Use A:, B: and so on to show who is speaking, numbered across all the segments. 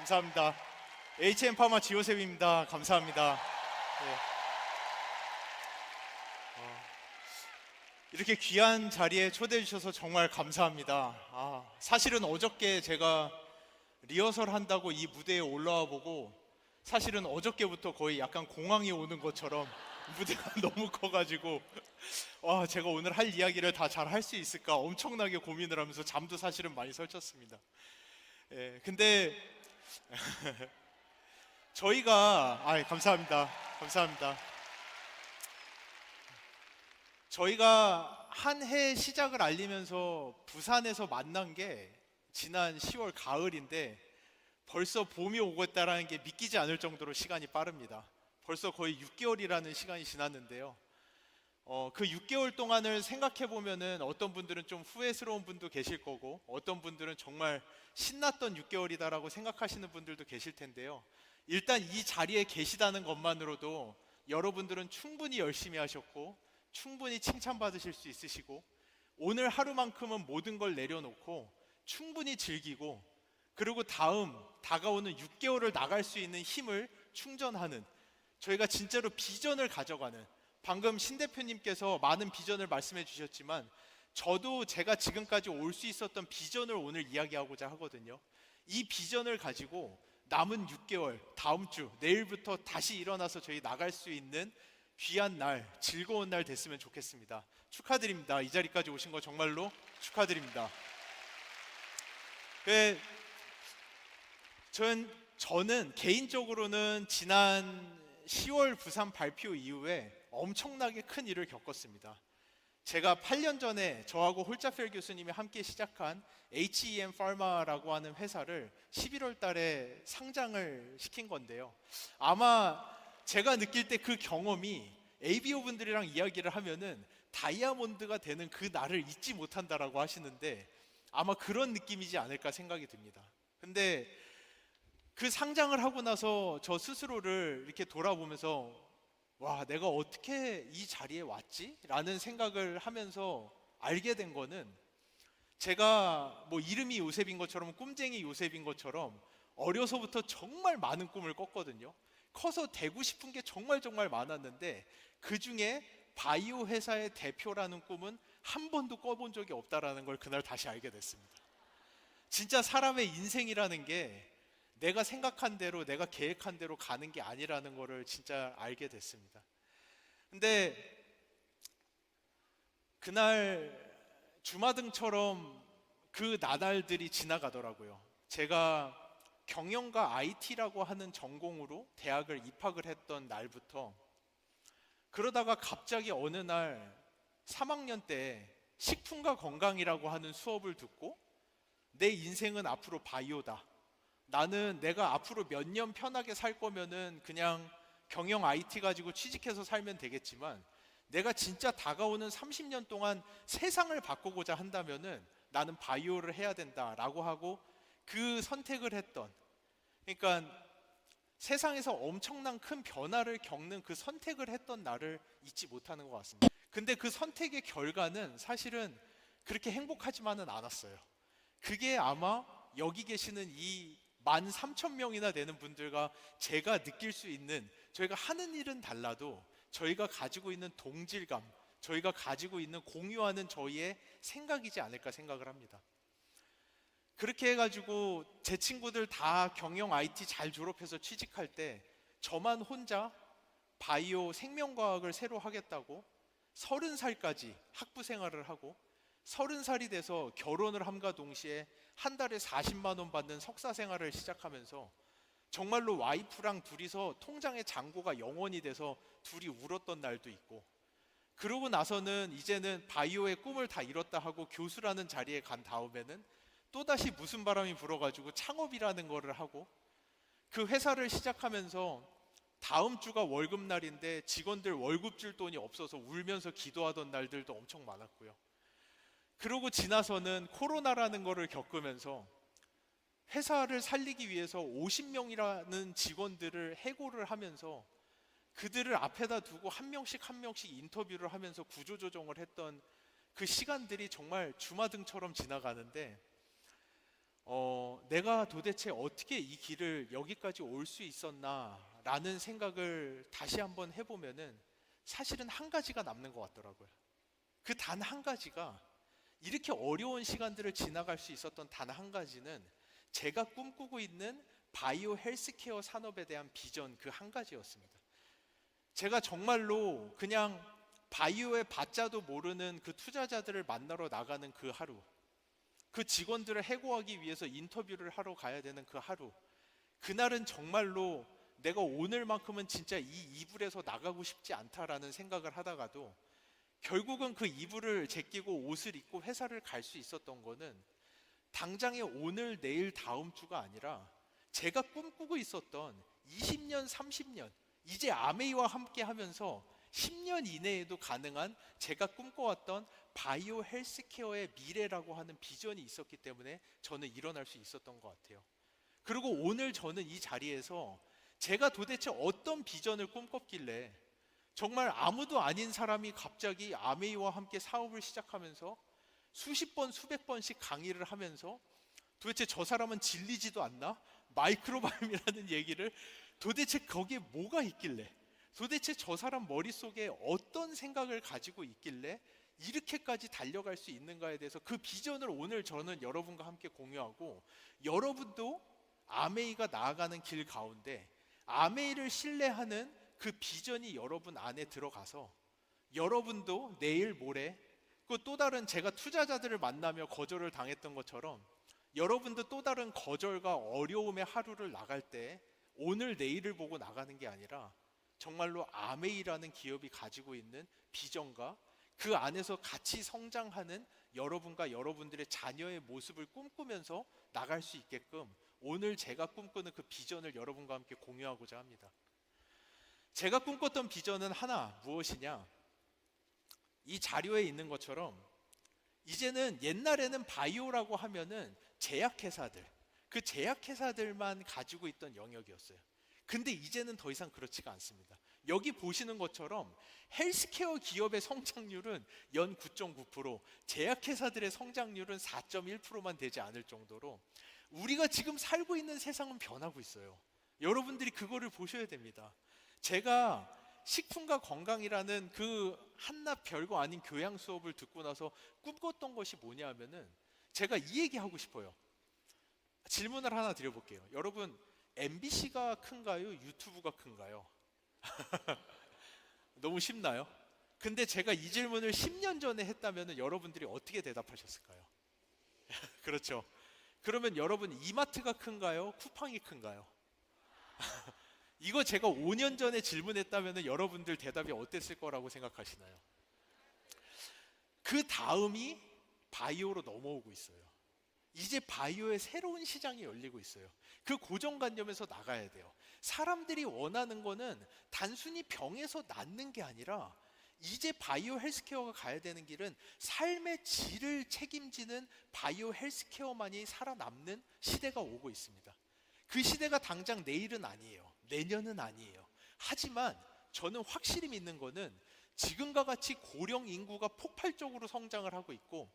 A: 감사합니다. HM파마 지호셉입니다. 감사합니다. 네. 이렇게 귀한 자리에 초대해 주셔서 정말 감사합니다. 사실은 어저께 제가 리허설 한다고 이 무대에 올라와 보고 사실은 어저께부터 거의 약간 공황이 오는 것처럼 무대가 너무 커가지고 제가 오늘 할 이야기를 다 잘 할 수 있을까 엄청나게 고민을 하면서 잠도 사실은 많이 설쳤습니다. 근데 저희가 감사합니다. 감사합니다. 저희가 한 해 시작을 알리면서 부산에서 만난 게 지난 10월 가을인데 벌써 봄이 오고 있다는 게 믿기지 않을 정도로 시간이 빠릅니다. 벌써 거의 6개월이라는 시간이 지났는데요. 그 6개월 동안을 생각해 보면은 어떤 분들은 좀 후회스러운 분도 계실 거고 어떤 분들은 정말 신났던 6개월이다라고 생각하시는 분들도 계실 텐데요. 일단 이 자리에 계시다는 것만으로도 여러분들은 충분히 열심히 하셨고 충분히 칭찬받으실 수 있으시고 오늘 하루만큼은 모든 걸 내려놓고 충분히 즐기고 그리고 다가오는 6개월을 나갈 수 있는 힘을 충전하는 저희가 진짜로 비전을 가져가는 방금 신 대표님께서 많은 비전을 말씀해 주셨지만 저도 제가 지금까지 올 수 있었던 비전을 오늘 이야기하고자 하거든요. 이 비전을 가지고 남은 6개월 다음 주 내일부터 다시 일어나서 저희 나갈 수 있는 귀한 날, 즐거운 날 됐으면 좋겠습니다. 축하드립니다. 이 자리까지 오신 거 정말로 축하드립니다. 저는 개인적으로는 지난 10월 부산 발표 이후에 엄청나게 큰 일을 겪었습니다. 제가 8년 전에 저하고 홀자펠 교수님이 함께 시작한 HEM 파마라고 하는 회사를 11월 달에 상장을 시킨 건데요. 아마 제가 느낄 때 그 경험이 ABO 분들이랑 이야기를 하면은 다이아몬드가 되는 그 날을 잊지 못한다라고 하시는데 아마 그런 느낌이지 않을까 생각이 듭니다. 근데 그 상장을 하고 나서 저 스스로를 이렇게 돌아보면서 와, 내가 어떻게 이 자리에 왔지? 라는 생각을 하면서 알게 된 거는 제가 뭐 이름이 요셉인 것처럼 꿈쟁이 요셉인 것처럼 어려서부터 정말 많은 꿈을 꿨거든요. 커서 되고 싶은 게 정말 많았는데 그 중에 바이오 회사의 대표라는 꿈은 한 번도 꿔본 적이 없다라는 걸 그날 다시 알게 됐습니다. 진짜 사람의 인생이라는 게 내가 생각한 대로 내가 계획한 대로 가는 게 아니라는 거를 진짜 알게 됐습니다. 근데 그날 주마등처럼 그 나날들이 지나가더라고요. 제가 경영과 IT라고 하는 전공으로 대학을 입학을 했던 날부터 그러다가 갑자기 어느 날 3학년 때 식품과 건강이라고 하는 수업을 듣고 내 인생은 앞으로 바이오다. 나는 내가 앞으로 몇 년 편하게 살 거면은 그냥 경영 IT 가지고 취직해서 살면 되겠지만 내가 진짜 다가오는 30년 동안 세상을 바꾸고자 한다면은 나는 바이오를 해야 된다라고 하고 그 선택을 했던 그러니까 세상에서 엄청난 큰 변화를 겪는 그 선택을 했던 날을 잊지 못하는 것 같습니다. 근데 그 선택의 결과는 사실은 그렇게 행복하지만은 않았어요. 그게 아마 여기 계시는 이 13,000명이나 되는 분들과 제가 느낄 수 있는 저희가 하는 일은 달라도 저희가 가지고 있는 동질감, 저희가 가지고 있는 공유하는 저희의 생각이지 않을까 생각을 합니다. 그렇게 해가지고 제 친구들 다 경영 IT 잘 졸업해서 취직할 때 저만 혼자 바이오 생명과학을 새로 하겠다고 30살까지 학부 생활을 하고 30살이 돼서 결혼을 함과 동시에 한 달에 40만 원 받는 석사 생활을 시작하면서 정말로 와이프랑 둘이서 통장에 잔고가 0원이 돼서 둘이 울었던 날도 있고 그러고 나서는 이제는 바이오의 꿈을 다 이뤘다 하고 교수라는 자리에 간 다음에는 또다시 무슨 바람이 불어가지고 창업이라는 거를 하고 그 회사를 시작하면서 다음 주가 월급날인데 직원들 월급 줄 돈이 없어서 울면서 기도하던 날들도 엄청 많았고요. 그러고 지나서는 코로나라는 거를 겪으면서 회사를 살리기 위해서 50명이라는 직원들을 해고를 하면서 그들을 앞에다 두고 한 명씩 인터뷰를 하면서 구조조정을 했던 그 시간들이 정말 주마등처럼 지나가는데 내가 도대체 어떻게 이 길을 여기까지 올 수 있었나라는 생각을 다시 한번 해보면은 사실은 한 가지가 남는 것 같더라고요. 그 단 한 가지가, 이렇게 어려운 시간들을 지나갈 수 있었던 단 한 가지는 제가 꿈꾸고 있는 바이오 헬스케어 산업에 대한 비전 그 한 가지였습니다. 제가 정말로 그냥 바이오의 바자도 모르는 그 투자자들을 만나러 나가는 그 하루, 그 직원들을 해고하기 위해서 인터뷰를 하러 가야 되는 그 하루, 그날은 정말로 내가 오늘만큼은 진짜 이 이불에서 나가고 싶지 않다라는 생각을 하다가도 결국은 그 이불을 제끼고 옷을 입고 회사를 갈 수 있었던 거는 당장의 오늘, 내일, 다음 주가 아니라 제가 꿈꾸고 있었던 20년, 30년, 이제 아메이와 함께 하면서 10년 이내에도 가능한 제가 꿈꿔왔던 바이오 헬스케어의 미래라고 하는 비전이 있었기 때문에 저는 일어날 수 있었던 것 같아요. 그리고 오늘 저는 이 자리에서 제가 도대체 어떤 비전을 꿈꿨길래 정말 아무도 아닌 사람이 갑자기 아메이와 함께 사업을 시작하면서 수십 번, 수백 번씩 강의를 하면서 도대체 저 사람은 질리지도 않나? 마이크로바이옴이라는 얘기를 도대체 거기에 뭐가 있길래, 도대체 저 사람 머릿속에 어떤 생각을 가지고 있길래 이렇게까지 달려갈 수 있는가에 대해서 그 비전을 오늘 저는 여러분과 함께 공유하고, 여러분도 아메이가 나아가는 길 가운데 아메이를 신뢰하는 그 비전이 여러분 안에 들어가서 여러분도 내일 모레 그 또 다른, 제가 투자자들을 만나며 거절을 당했던 것처럼 여러분도 또 다른 거절과 어려움의 하루를 나갈 때 오늘 내일을 보고 나가는 게 아니라 정말로 아메이라는 기업이 가지고 있는 비전과 그 안에서 같이 성장하는 여러분과 여러분들의 자녀의 모습을 꿈꾸면서 나갈 수 있게끔 오늘 제가 꿈꾸는 그 비전을 여러분과 함께 공유하고자 합니다. 제가 꿈꿨던 비전은 하나, 무엇이냐? 이 자료에 있는 것처럼 이제는, 옛날에는 바이오라고 하면은 제약회사들, 그 제약회사들만 가지고 있던 영역이었어요. 근데 이제는 더 이상 그렇지가 않습니다. 여기 보시는 것처럼 헬스케어 기업의 성장률은 연 9.9%, 제약회사들의 성장률은 4.1%만 되지 않을 정도로 우리가 지금 살고 있는 세상은 변하고 있어요. 여러분들이 그거를 보셔야 됩니다. 제가 식품과 건강이라는 그 한낱 별거 아닌 교양 수업을 듣고 나서 꿈꿨던 것이 뭐냐 하면은, 제가 이 얘기 하고 싶어요. 질문을 하나 드려볼게요. 여러분, MBC가 큰가요? 유튜브가 큰가요? 너무 쉽나요? 근데 제가 이 질문을 10년 전에 했다면 여러분들이 어떻게 대답하셨을까요? 그렇죠. 그러면 여러분, 이마트가 큰가요? 쿠팡이 큰가요? 이거 제가 5년 전에 질문했다면 여러분들 대답이 어땠을 거라고 생각하시나요? 그 다음이 바이오로 넘어오고 있어요. 이제 바이오의 새로운 시장이 열리고 있어요. 그 고정관념에서 나가야 돼요. 사람들이 원하는 거는 단순히 병에서 낫는 게 아니라 이제 바이오 헬스케어가 가야 되는 길은 삶의 질을 책임지는 바이오 헬스케어만이 살아남는 시대가 오고 있습니다. 그 시대가 당장 내일은 아니에요. 내년은 아니에요. 하지만 저는 확실히 믿는 거는 지금과 같이 고령 인구가 폭발적으로 성장을 하고 있고,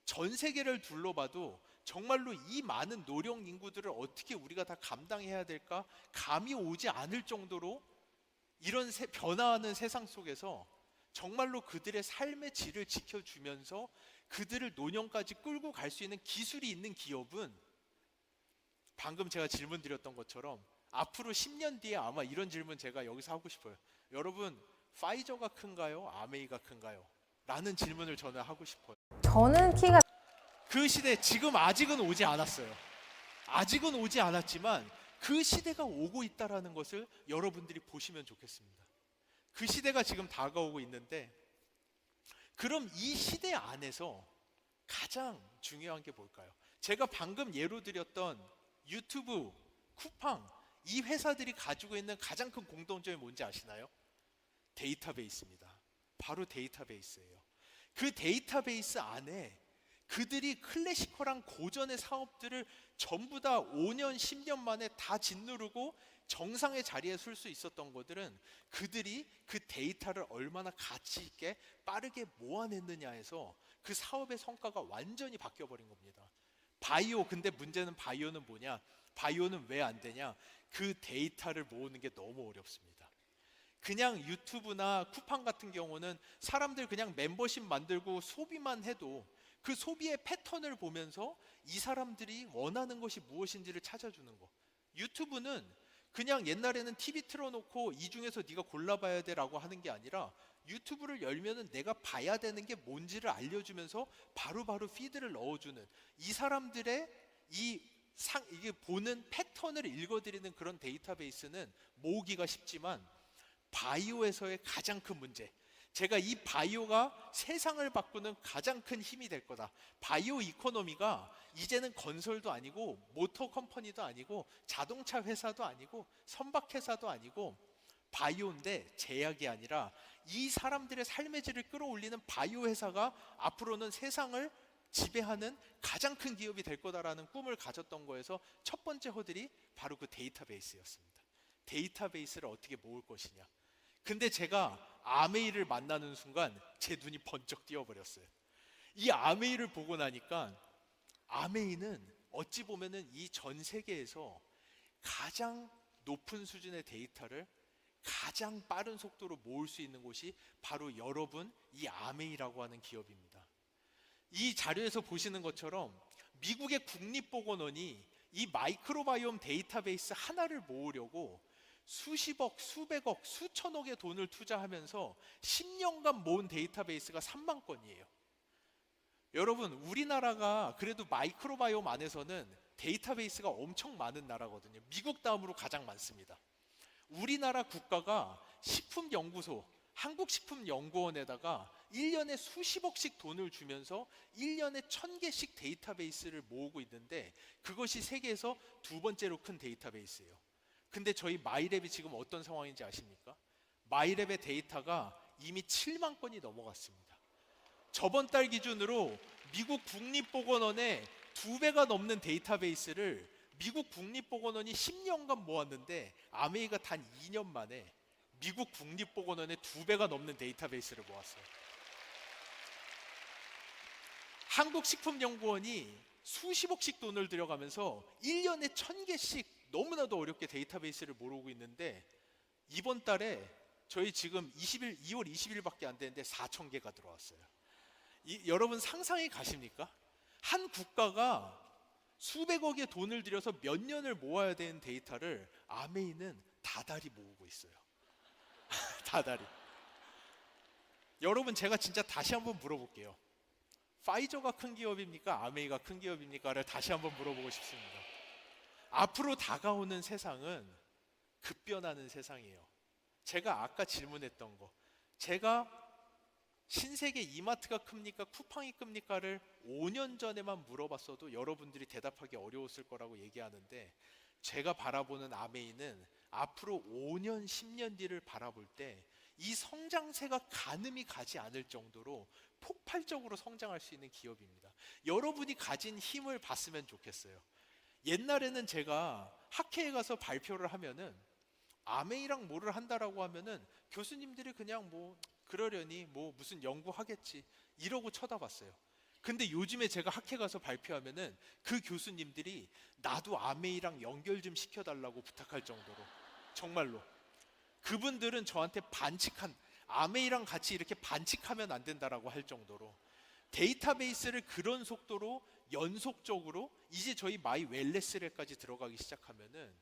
A: 전 세계를 둘러봐도 정말로 이 많은 노령 인구들을 어떻게 우리가 다 감당해야 될까 감이 오지 않을 정도로 이런 변화하는 세상 속에서 정말로 그들의 삶의 질을 지켜주면서 그들을 노년까지 끌고 갈 수 있는 기술이 있는 기업은, 방금 제가 질문 드렸던 것처럼 앞으로 10년 뒤에 아마 이런 질문 제가 여기서 하고 싶어요. 여러분, 파이저가 큰가요? 아메이가 큰가요? 라는 질문을 저는 하고 싶어요.
B: 저는 키가
A: 그 시대, 지금 아직은 오지 않았어요. 아직은 오지 않았지만 그 시대가 오고 있다라는 것을 여러분들이 보시면 좋겠습니다. 그 시대가 지금 다가오고 있는데, 그럼 이 시대 안에서 가장 중요한 게 뭘까요? 제가 방금 예로 드렸던 유튜브, 쿠팡, 이 회사들이 가지고 있는 가장 큰 공통점이 뭔지 아시나요? 데이터베이스입니다. 바로 데이터베이스예요. 그 데이터베이스 안에 그들이 클래시컬한 고전의 사업들을 전부 다 5년, 10년 만에 다 짓누르고 정상의 자리에 설 수 있었던 것들은 그들이 그 데이터를 얼마나 가치 있게 빠르게 모아냈느냐에서 그 사업의 성과가 완전히 바뀌어버린 겁니다. 바이오, 근데 문제는 바이오는 뭐냐? 바이오는 왜 안 되냐? 그 데이터를 모으는 게 너무 어렵습니다. 그냥 유튜브나 쿠팡 같은 경우는 사람들 그냥 멤버십 만들고 소비만 해도 그 소비의 패턴을 보면서 이 사람들이 원하는 것이 무엇인지를 찾아주는 거. 유튜브는 그냥 옛날에는 TV 틀어놓고 이 중에서 네가 골라봐야 돼라고 하는 게 아니라 유튜브를 열면은 내가 봐야 되는 게 뭔지를 알려주면서 바로바로 피드를 넣어주는, 이 사람들의 이게 보는 패턴을 읽어드리는 그런 데이터베이스는 모으기가 쉽지만, 바이오에서의 가장 큰 문제, 제가 이 바이오가 세상을 바꾸는 가장 큰 힘이 될 거다. 바이오 이코노미가 이제는 건설도 아니고 모터 컴퍼니도 아니고 자동차 회사도 아니고 선박 회사도 아니고 바이오인데, 제약이 아니라 이 사람들의 삶의 질을 끌어올리는 바이오 회사가 앞으로는 세상을 지배하는 가장 큰 기업이 될 거다라는 꿈을 가졌던 거에서 첫 번째 허들이 바로 그 데이터베이스였습니다. 데이터베이스를 어떻게 모을 것이냐. 근데 제가 아메이를 만나는 순간 제 눈이 번쩍 띄어버렸어요. 이 아메이를 보고 나니까, 아메이는 어찌 보면은 이 전 세계에서 가장 높은 수준의 데이터를 가장 빠른 속도로 모을 수 있는 곳이 바로 여러분, 이 아메이라고 하는 기업입니다. 이 자료에서 보시는 것처럼 미국의 국립보건원이 이 마이크로바이옴 데이터베이스 하나를 모으려고 수십억, 수백억, 수천억의 돈을 투자하면서 10년간 모은 데이터베이스가 3만 건이에요. 여러분, 우리나라가 그래도 마이크로바이옴 안에서는 데이터베이스가 엄청 많은 나라거든요. 미국 다음으로 가장 많습니다. 우리나라 국가가 식품연구소, 한국식품연구원에다가 1년에 수십억씩 돈을 주면서 1년에 1000개씩 데이터베이스를 모으고 있는데, 그것이 세계에서 두 번째로 큰 데이터베이스예요. 근데 저희 마이랩이 지금 어떤 상황인지 아십니까? 마이랩의 데이터가 이미 7만 건이 넘어갔습니다. 저번 달 기준으로 미국 국립보건원의 2배가 넘는 데이터베이스를 미국 국립보건원이 10년간 모았는데, 아메이가 단 2년 만에 미국 국립보건원의 2배가 넘는 데이터베이스를 모았어요. 한국식품연구원이 수십억씩 돈을 들여가면서 1년에 1000개씩 너무나도 어렵게 데이터베이스를 모으고 있는데, 이번 달에 저희 지금 2월 20일밖에 안 되는데 4,000개가 들어왔어요. 여러분 상상이 가십니까? 한 국가가 수백억의 돈을 들여서 몇 년을 모아야 되는 데이터를 아메이는 다달이 모으고 있어요. 다달이. 여러분, 제가 진짜 다시 한번 물어볼게요. 파이저가 큰 기업입니까? 아메이가 큰 기업입니까?를 다시 한번 물어보고 싶습니다. 앞으로 다가오는 세상은 급변하는 세상이에요. 제가 아까 질문했던 거, 제가 신세계 이마트가 큽니까? 쿠팡이 큽니까?를 5년 전에만 물어봤어도 여러분들이 대답하기 어려웠을 거라고 얘기하는데, 제가 바라보는 아메이는 앞으로 5년, 10년 뒤를 바라볼 때 이 성장세가 가늠이 가지 않을 정도로 폭발적으로 성장할 수 있는 기업입니다. 여러분이 가진 힘을 봤으면 좋겠어요. 옛날에는 제가 학회에 가서 발표를 하면은 아메이랑 뭐를 한다라고 하면은 교수님들이 그냥 뭐 그러려니 뭐 무슨 연구하겠지 이러고 쳐다봤어요. 근데 요즘에 제가 학회 가서 발표하면은 그 교수님들이 나도 아메이랑 연결 좀 시켜달라고 부탁할 정도로, 정말로 그분들은 저한테 아메이랑 같이 이렇게 반칙하면 안 된다라고 할 정도로 데이터베이스를 그런 속도로 연속적으로, 이제 저희 마이 웰네스랩까지 들어가기 시작하면은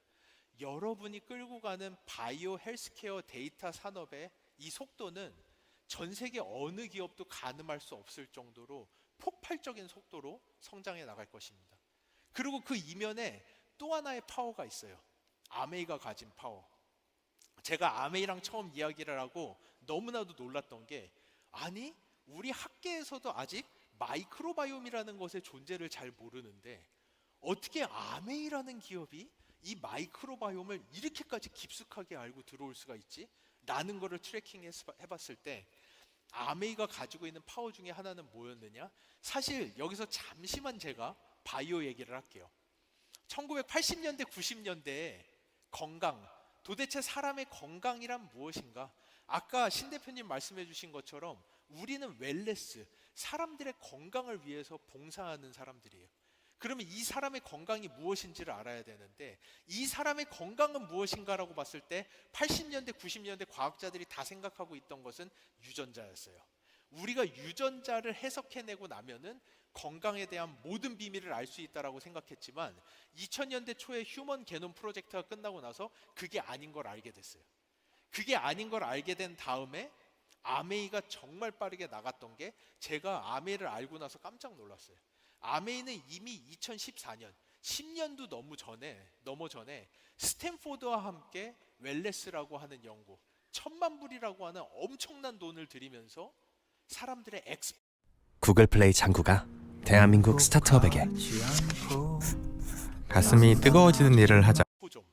A: 여러분이 끌고 가는 바이오 헬스케어 데이터 산업의 이 속도는 전 세계 어느 기업도 가늠할 수 없을 정도로 폭발적인 속도로 성장해 나갈 것입니다. 그리고 그 이면에 또 하나의 파워가 있어요. 아메이가 가진 파워. 제가 아메이랑 처음 이야기를 하고 너무나도 놀랐던 게, 아니 우리 학계에서도 아직 마이크로바이옴이라는 것의 존재를 잘 모르는데 어떻게 아메이라는 기업이 이 마이크로바이옴을 이렇게까지 깊숙하게 알고 들어올 수가 있지? 라는 거를 트래킹 해봤을 때 아메이가 가지고 있는 파워 중에 하나는 뭐였느냐? 사실 여기서 잠시만 제가 바이오 얘기를 할게요. 1980년대, 90년대에 건강, 도대체 사람의 건강이란 무엇인가? 아까 신 대표님 말씀해 주신 것처럼 우리는 웰네스, 사람들의 건강을 위해서 봉사하는 사람들이에요. 그러면 이 사람의 건강이 무엇인지를 알아야 되는데, 이 사람의 건강은 무엇인가라고 봤을 때 80년대, 90년대 과학자들이 다 생각하고 있던 것은 유전자였어요. 우리가 유전자를 해석해내고 나면은 건강에 대한 모든 비밀을 알 수 있다라고 생각했지만 2000년대 초에 휴먼 게놈 프로젝트가 끝나고 나서 그게 아닌 걸 알게 됐어요. 그게 아닌 걸 알게 된 다음에 아메이가 정말 빠르게 나갔던 게, 제가 아메이를 알고 나서 깜짝 놀랐어요. 아메이는 이미 2014년, 10년도 넘어 전에 스탠포드와 함께 웰레스라고 하는 연구, 1000만 불이라고 하는 엄청난 돈을 들이면서 사람들의
B: 구글 플레이 창구가 대한민국 스타트업에게 가슴이 뜨거워지는 일을 하자.
A: 엑스포좀,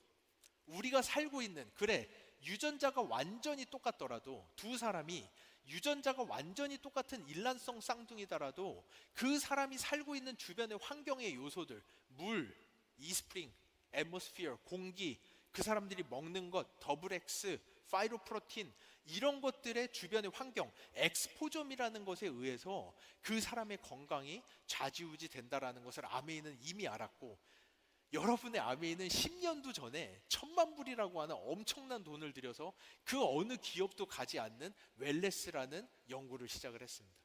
A: 우리가 살고 있는, 그래 유전자가 완전히 똑같더라도, 두 사람이 유전자가 완전히 똑같은 일란성 쌍둥이더라도 그 사람이 살고 있는 주변의 환경의 요소들, 물, 이스프링, 애트모스피어, 공기, 그 사람들이 먹는 것, 더블 X, 파이로프로틴, 이런 것들의 주변의 환경, 엑스포점이라는 것에 의해서 그 사람의 건강이 좌지우지 된다라는 것을 아메이는 이미 알았고, 여러분의 아메이는 10년도 전에 1000만 불이라고 하는 엄청난 돈을 들여서 그 어느 기업도 가지 않는 웰레스라는 연구를 시작을 했습니다.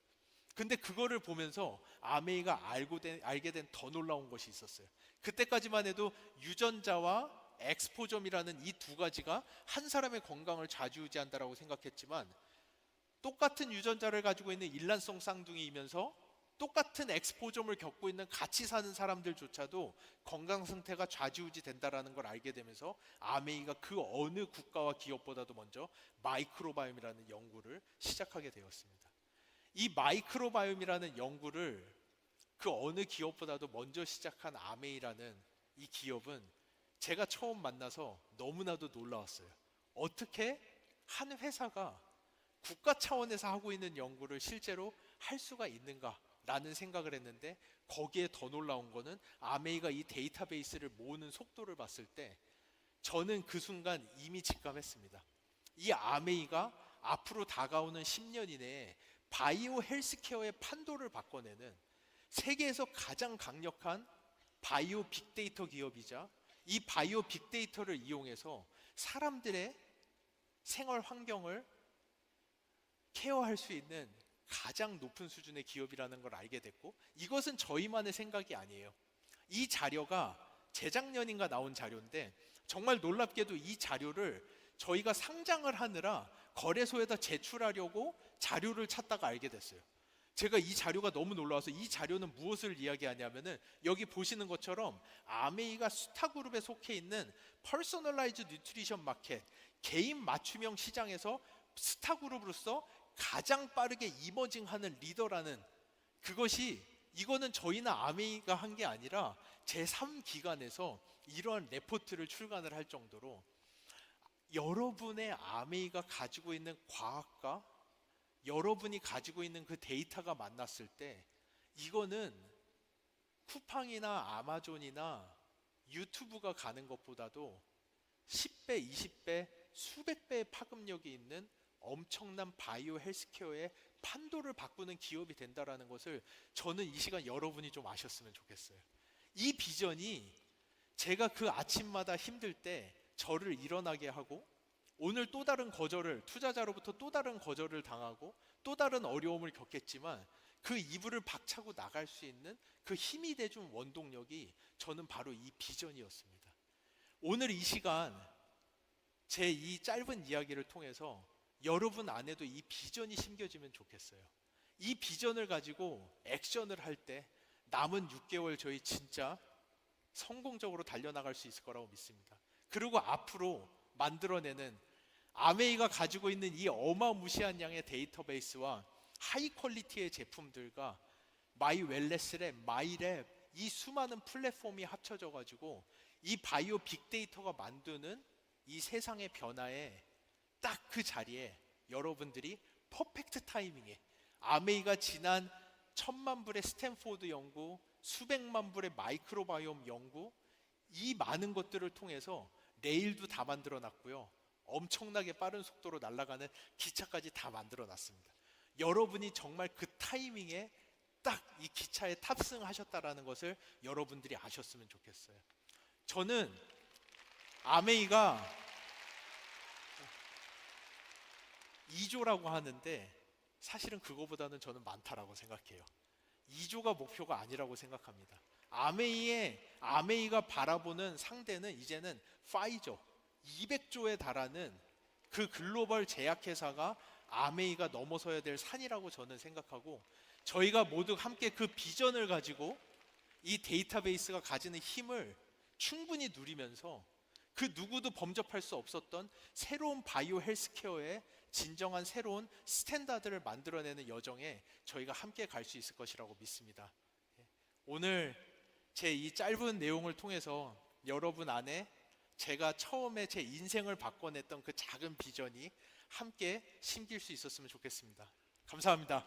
A: 근데 그거를 보면서 아메이가 알게 된 더 놀라운 것이 있었어요. 그때까지만 해도 유전자와 엑스포점이라는 이 두 가지가 한 사람의 건강을 좌지우지한다라고 생각했지만, 똑같은 유전자를 가지고 있는 일란성 쌍둥이이면서 똑같은 엑스포점을 겪고 있는 같이 사는 사람들조차도 건강 상태가 좌지우지 된다라는 걸 알게 되면서 아메이가 그 어느 국가와 기업보다도 먼저 마이크로바이옴이라는 연구를 시작하게 되었습니다. 이 마이크로바이옴이라는 연구를 그 어느 기업보다도 먼저 시작한 아메이라는 이 기업은 제가 처음 만나서 너무나도 놀라웠어요. 어떻게 한 회사가 국가 차원에서 하고 있는 연구를 실제로 할 수가 있는가 라는 생각을 했는데, 거기에 더 놀라운 거는 아메이가 이 데이터베이스를 모으는 속도를 봤을 때 저는 그 순간 이미 직감했습니다. 이 아메이가 앞으로 다가오는 10년 이내에 바이오 헬스케어의 판도를 바꿔내는 세계에서 가장 강력한 바이오 빅데이터 기업이자, 이 바이오 빅데이터를 이용해서 사람들의 생활 환경을 케어할 수 있는 가장 높은 수준의 기업이라는 걸 알게 됐고, 이것은 저희만의 생각이 아니에요. 이 자료가 재작년인가 나온 자료인데, 정말 놀랍게도 이 자료를 저희가 상장을 하느라 거래소에다 제출하려고 자료를 찾다가 알게 됐어요. 제가 이 자료가 너무 놀라워서, 이 자료는 무엇을 이야기하냐면은 여기 보시는 것처럼 아메이가 스타그룹에 속해 있는 퍼스널라이즈 뉴트리션 마켓, 개인 맞춤형 시장에서 스타그룹으로서 가장 빠르게 이머징하는 리더라는, 이거는 저희나 아메이가 한 게 아니라 제3기관에서 이러한 레포트를 출간을 할 정도로, 여러분의 아메이가 가지고 있는 과학과 여러분이 가지고 있는 그 데이터가 만났을 때, 이거는 쿠팡이나 아마존이나 유튜브가 가는 것보다도 10배, 20배, 수백 배의 파급력이 있는 엄청난 바이오 헬스케어의 판도를 바꾸는 기업이 된다라는 것을 저는 이 시간 여러분이 좀 아셨으면 좋겠어요. 이 비전이 제가 그 아침마다 힘들 때 저를 일어나게 하고, 오늘 또 다른 거절을, 투자자로부터 또 다른 거절을 당하고 또 다른 어려움을 겪겠지만 그 이불을 박차고 나갈 수 있는 그 힘이 돼준 원동력이 저는 바로 이 비전이었습니다. 오늘 이 시간 제 이 짧은 이야기를 통해서 여러분 안에도 이 비전이 심겨지면 좋겠어요. 이 비전을 가지고 액션을 할 때 남은 6개월 저희 진짜 성공적으로 달려나갈 수 있을 거라고 믿습니다. 그리고 앞으로 만들어내는 아메이가 가지고 있는 이 어마무시한 양의 데이터베이스와 하이 퀄리티의 제품들과 마이 웰레스랩, 마이랩, 이 수많은 플랫폼이 합쳐져 가지고 이 바이오 빅데이터가 만드는 이 세상의 변화에 딱 그 자리에 여러분들이 퍼펙트 타이밍에 아메이가 지난 1000만 불의 스탠포드 연구, 수백만 불의 마이크로바이옴 연구, 이 많은 것들을 통해서 레일도 다 만들어 놨고요, 엄청나게 빠른 속도로 날아가는 기차까지 다 만들어 놨습니다. 여러분이 정말 그 타이밍에 딱 이 기차에 탑승하셨다라는 것을 여러분들이 아셨으면 좋겠어요. 저는 아메이가 2조라고 하는데 사실은 그거보다는 저는 많다라고 생각해요. 2조가 목표가 아니라고 생각합니다. 아메이가 바라보는 상대는 이제는 파이저 200조에 달하는 그 글로벌 제약회사가 아메이가 넘어서야 될 산이라고 저는 생각하고, 저희가 모두 함께 그 비전을 가지고 이 데이터베이스가 가지는 힘을 충분히 누리면서 그 누구도 범접할 수 없었던 새로운 바이오 헬스케어의 진정한 새로운 스탠다드를 만들어내는 여정에 저희가 함께 갈 수 있을 것이라고 믿습니다. 오늘 제 이 짧은 내용을 통해서 여러분 안에 제가 처음에 제 인생을 바꿔냈던 그 작은 비전이 함께 심길 수 있었으면 좋겠습니다. 감사합니다.